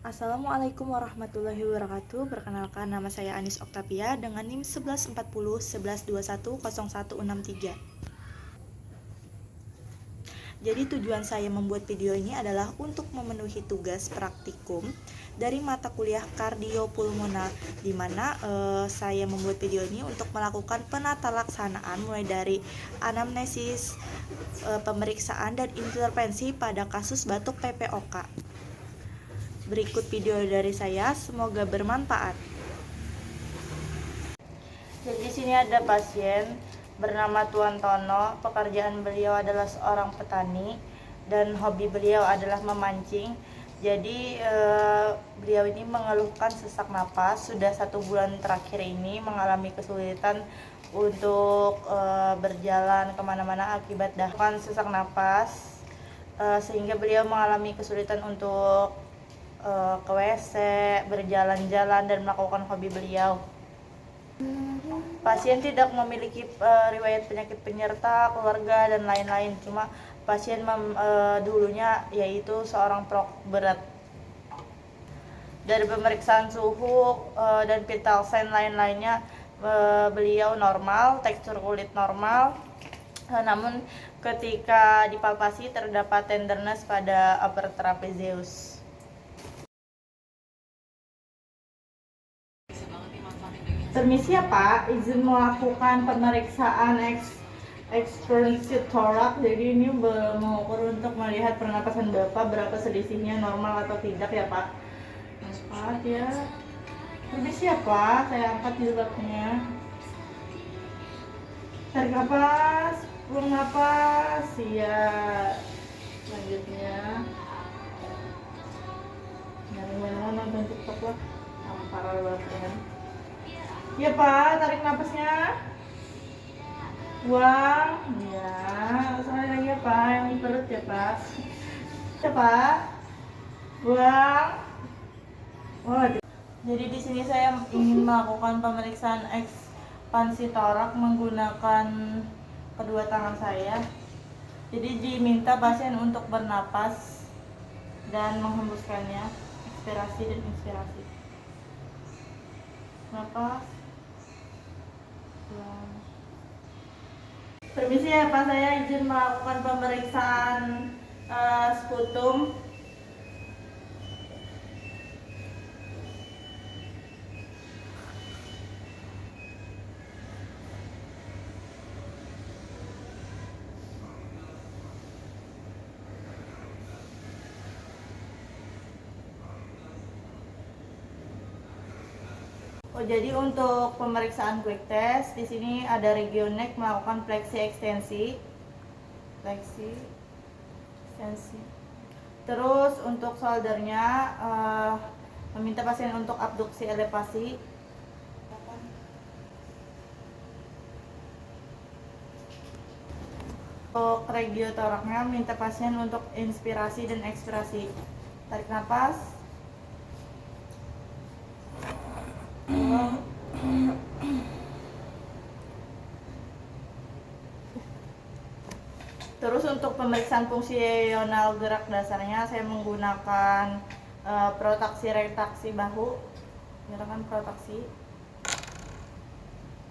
Assalamualaikum warahmatullahi wabarakatuh. Perkenalkan, nama saya Anis Oktavia dengan NIM 1140 1121 0163. Jadi tujuan saya membuat video ini adalah untuk memenuhi tugas praktikum dari mata kuliah kardiopulmonar, di mana saya membuat video ini untuk melakukan penata laksanaan mulai dari anamnesis, pemeriksaan dan intervensi pada kasus batuk PPOK. Berikut video dari saya, semoga bermanfaat. Jadi di sini ada pasien bernama Tuan Tono. Pekerjaan beliau adalah seorang petani dan hobi beliau adalah memancing. Jadi beliau ini mengeluhkan sesak napas. Sudah 1 bulan terakhir ini mengalami kesulitan untuk berjalan kemana-mana akibat dahakan sesak napas, sehingga beliau mengalami kesulitan untuk ke WC, berjalan-jalan dan melakukan hobi beliau. Pasien tidak memiliki riwayat penyakit penyerta, keluarga dan lain-lain. Cuma pasien dulunya yaitu seorang perokok berat. Dari pemeriksaan suhu dan vital sign lain-lainnya, beliau normal, tekstur kulit normal. Namun ketika dipalpasi terdapat tenderness pada upper trapezius. Permisi ya Pak, izin melakukan pemeriksaan ekspansi torak. Jadi ini mengukur untuk melihat pernapasan Bapak berapa selisihnya, normal atau tidak ya Pak. Angkat ya. Permisi ya Pak, saya angkat jilbabnya. Tarik nafas, buang nafas. Ya. Selanjutnya nyari mana nonton TikTok lah, parah banget kan. Ya Pak, tarik napasnya. Buang. Ya, sekali lagi ya Pak, yang di perut ya Pak. Ya Pak. Buang. Oh, jadi di sini saya ingin melakukan pemeriksaan ekspansi torak menggunakan kedua tangan saya. Jadi diminta pasien untuk bernapas dan menghembuskannya, ekspirasi dan inspirasi. Napas. Permisi ya Pak, saya izin melakukan pemeriksaan sputum. Oh, jadi untuk pemeriksaan quick test di sini ada regionek melakukan fleksi ekstensi. Terus untuk shouldernya meminta pasien untuk abduksi elevasi. Untuk regiotoraknya minta pasien untuk inspirasi dan ekspirasi. Tarik nafas. Terus untuk pemeriksaan fungsional gerak dasarnya saya menggunakan protraksi retraksi bahu, gerakan protraksi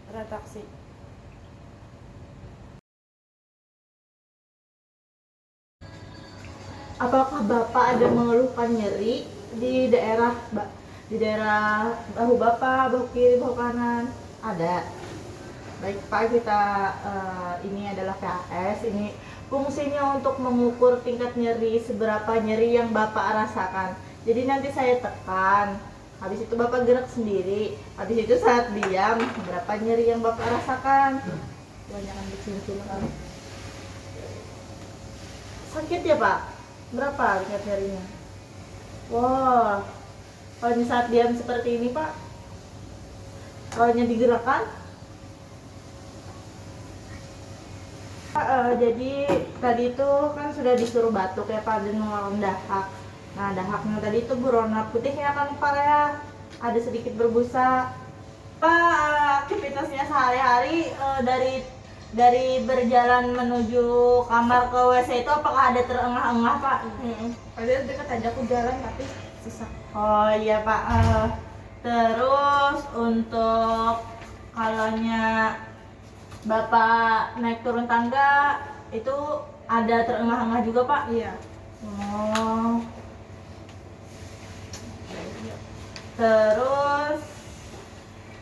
retraksi. Apakah Bapak ada mengeluhkan nyeri di daerah bahu Bapak, bahu kiri, bahu kanan? Ada. Baik Pak, kita ini adalah PAS. Ini fungsinya untuk mengukur tingkat nyeri, seberapa nyeri yang Bapak rasakan. Jadi nanti saya tekan, habis itu Bapak gerak sendiri, habis itu saat diam, berapa nyeri yang Bapak rasakan. Kebanyakan dicium-cium kan. Sakit ya Pak? Berapa tingkat nyerinya? Wah, kalau saat diam seperti ini Pak, kalau digerakkan? Jadi tadi itu kan sudah disuruh batuk ya Pak, dan mengeluarkan dahak. Nah, dahaknya tadi itu berwarna putih ya kan Pak ya, ada sedikit berbusa. Pak, aktivitasnya sehari-hari dari berjalan menuju kamar ke WC itu apakah ada terengah-engah Pak? Ada dekat aja aku jalan tapi susah. Oh iya Pak. Terus untuk kalaunya Bapak naik turun tangga itu ada terengah-engah juga Pak? Iya. Oh. Terus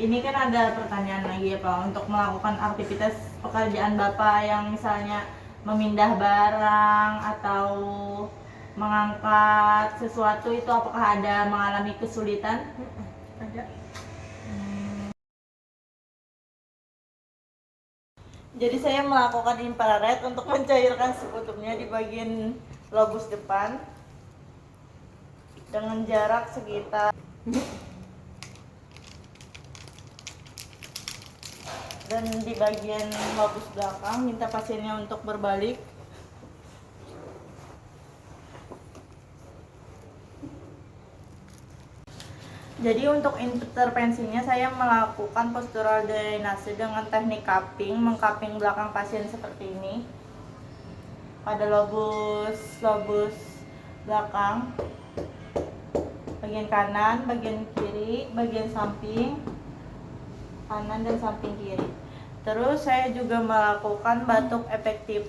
ini kan ada pertanyaan lagi ya Pak, untuk melakukan aktivitas pekerjaan Bapak yang misalnya memindah barang atau mengangkat sesuatu itu apakah ada mengalami kesulitan? Ada. Jadi saya melakukan infrared untuk mencairkan sekutupnya di bagian lobus depan dengan jarak sekitar dan di bagian lobus belakang minta pasiennya untuk berbalik. Jadi untuk intervensinya saya melakukan postural drainase dengan teknik cupping, mengcupping belakang pasien seperti ini pada lobus belakang, bagian kanan, bagian kiri, bagian samping kanan dan samping kiri. Terus saya juga melakukan batuk efektif,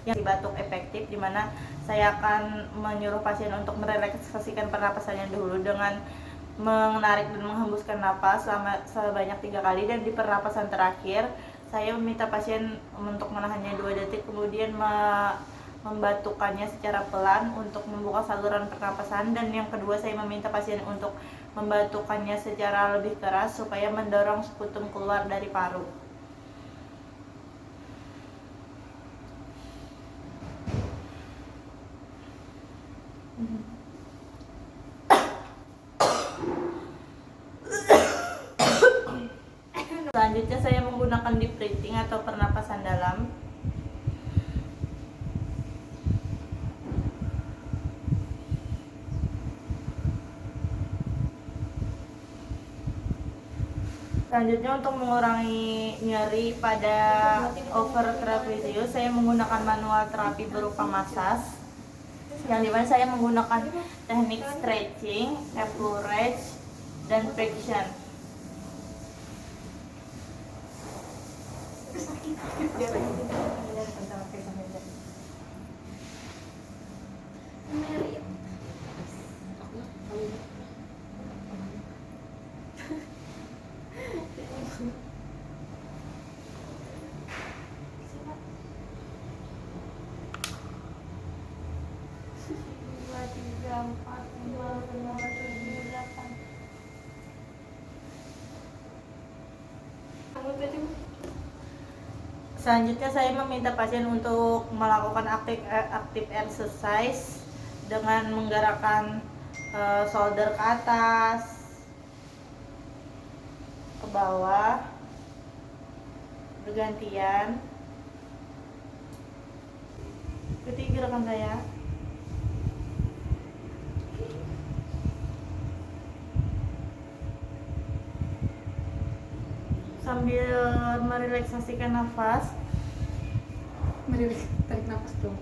di mana saya akan menyuruh pasien untuk merelaksasikan pernapasannya dulu dengan menarik dan menghembuskan napas sebanyak 3 kali, dan di pernapasan terakhir saya meminta pasien untuk menahannya 2 detik, kemudian membatukkannya secara pelan untuk membuka saluran pernapasan, dan yang kedua saya meminta pasien untuk membatukkannya secara lebih keras supaya mendorong sputum keluar dari paru. Selanjutnya saya menggunakan deep breathing atau pernapasan dalam. Selanjutnya untuk mengurangi nyeri pada over trapezius, saya menggunakan manual terapi berupa massage, yang dimana saya menggunakan teknik stretching, effleurage, dan friction. Selanjutnya saya meminta pasien untuk melakukan active exercise dengan menggerakkan shoulder ke atas, ke bawah, bergantian. Ikuti gerakan saya. Sambil merelaksasikan nafas. Tarik nafas dong.